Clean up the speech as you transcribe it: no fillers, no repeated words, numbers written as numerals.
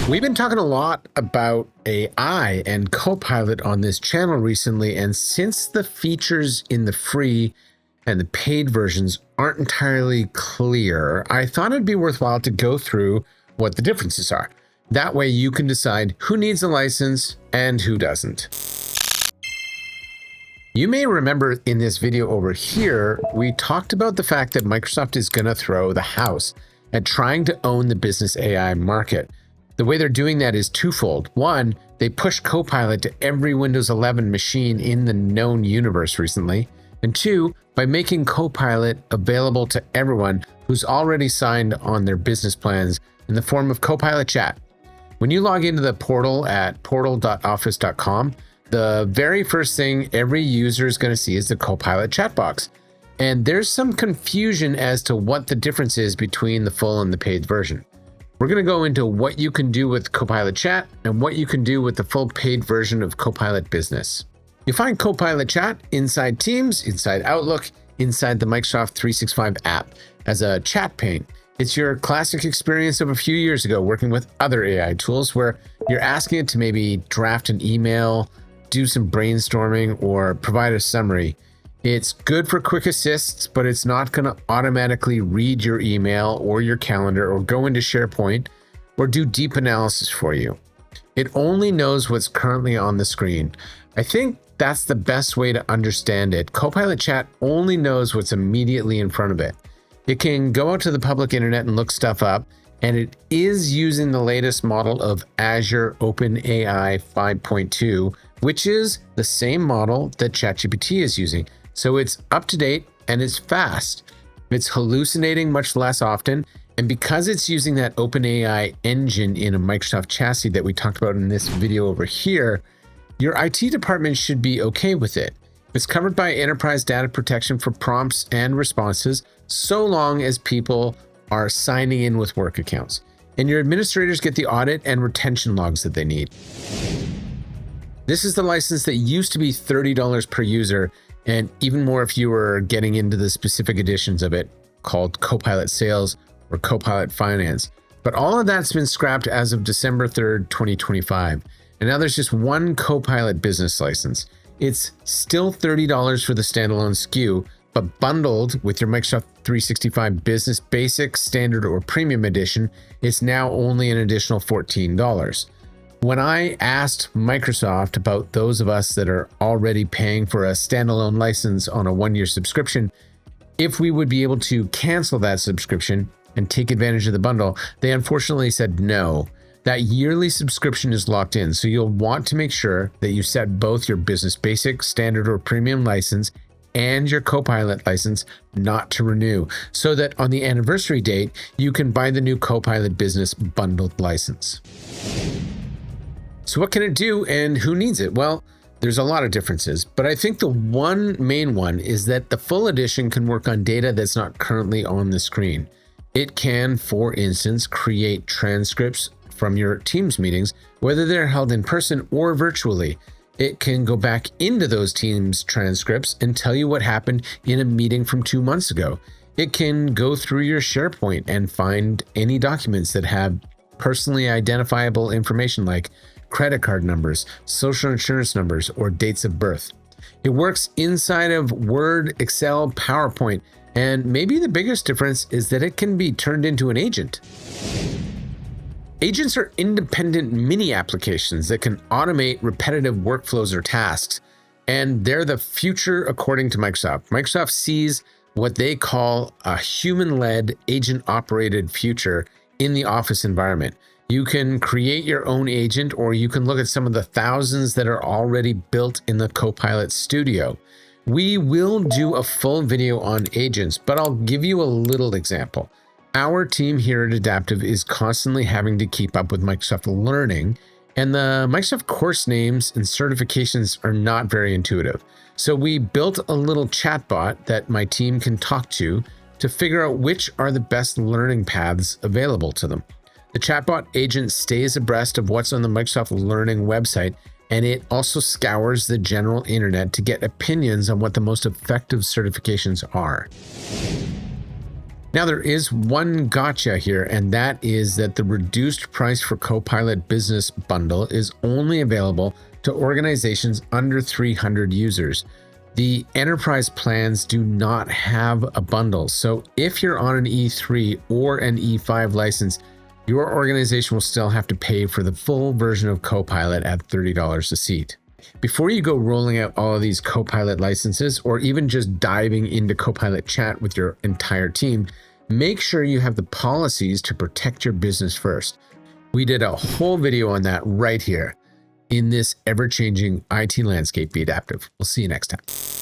We've been talking a lot about AI and Copilot on this channel recently, and since the features in the free and the paid versions aren't entirely clear, I thought it'd be worthwhile to go through what the differences are. That way you can decide who needs a license and who doesn't. You may remember in this video over here, we talked about the fact that Microsoft is going to throw the house at trying to own the business AI market. The way they're doing that is twofold. One, they pushed Copilot to every Windows 11 machine in the known universe recently. And two, by making Copilot available to everyone who's already signed on their business plans in the form of Copilot chat. When you log into the portal at portal.office.com, the very first thing every user is going to see is the Copilot chat box. And there's some confusion as to what the difference is between the full and the paid version. We're going to go into what you can do with Copilot Chat and what you can do with the full paid version of Copilot Business. You'll find Copilot Chat inside Teams, inside Outlook, inside the Microsoft 365 app as a chat pane. It's your classic experience of a few years ago working with other AI tools where you're asking it to maybe draft an email, do some brainstorming, or provide a summary. It's good for quick assists, but it's not going to automatically read your email or your calendar or go into SharePoint or do deep analysis for you. It only knows what's currently on the screen. I think that's the best way to understand it. Copilot Chat only knows what's immediately in front of it. It can go out to the public internet and look stuff up, and it is using the latest model of Azure OpenAI 5.2, which is the same model that ChatGPT is using. So it's up to date and it's fast. It's hallucinating much less often. And because it's using that OpenAI engine in a Microsoft chassis that we talked about in this video over here, your IT department should be okay with it. It's covered by enterprise data protection for prompts and responses, so long as people are signing in with work accounts. And your administrators get the audit and retention logs that they need. This is the license that used to be $30 per user, and even more if you were getting into the specific editions of it called Copilot Sales or Copilot Finance. But all of that's been scrapped as of December 3rd, 2025. And now there's just one Copilot business license. It's still $30 for the standalone SKU, but bundled with your Microsoft 365 Business Basic, Standard, or Premium Edition, it's now only an additional $14. When I asked Microsoft about those of us that are already paying for a standalone license on a one-year subscription, if we would be able to cancel that subscription and take advantage of the bundle, they unfortunately said no. That yearly subscription is locked in, so you'll want to make sure that you set both your Business Basic, Standard, or Premium license and your Copilot license not to renew, so that on the anniversary date, you can buy the new Copilot Business bundled license. So what can it do and who needs it? Well, there's a lot of differences, but I think the one main one is that the full edition can work on data that's not currently on the screen. It can, for instance, create transcripts from your Teams meetings, whether they're held in person or virtually. It can go back into those Teams transcripts and tell you what happened in a meeting from 2 months ago. It can go through your SharePoint and find any documents that have personally identifiable information like credit card numbers, social insurance numbers, or dates of birth. It works inside of Word, Excel, PowerPoint, and maybe the biggest difference is that it can be turned into an agent. Agents are independent mini applications that can automate repetitive workflows or tasks, and they're the future according to Microsoft. Microsoft sees what they call a human-led, agent-operated future in the office environment. You can create your own agent, or you can look at some of the thousands that are already built in the Copilot Studio. We will do a full video on agents, but I'll give you a little example. Our team here at Adaptive is constantly having to keep up with Microsoft Learning, and the Microsoft course names and certifications are not very intuitive. So we built a little chatbot that my team can talk to figure out which are the best learning paths available to them. The chatbot agent stays abreast of what's on the Microsoft Learning website, and it also scours the general internet to get opinions on what the most effective certifications are. Now, there is one gotcha here, and that is that the reduced price for Copilot Business Bundle is only available to organizations under 300 users. The enterprise plans do not have a bundle. So if you're on an E3 or an E5 license, your organization will still have to pay for the full version of Copilot at $30 a seat. Before you go rolling out all of these Copilot licenses, or even just diving into Copilot chat with your entire team, make sure you have the policies to protect your business first. We did a whole video on that right here in this ever-changing IT landscape. Be adaptive. We'll see you next time.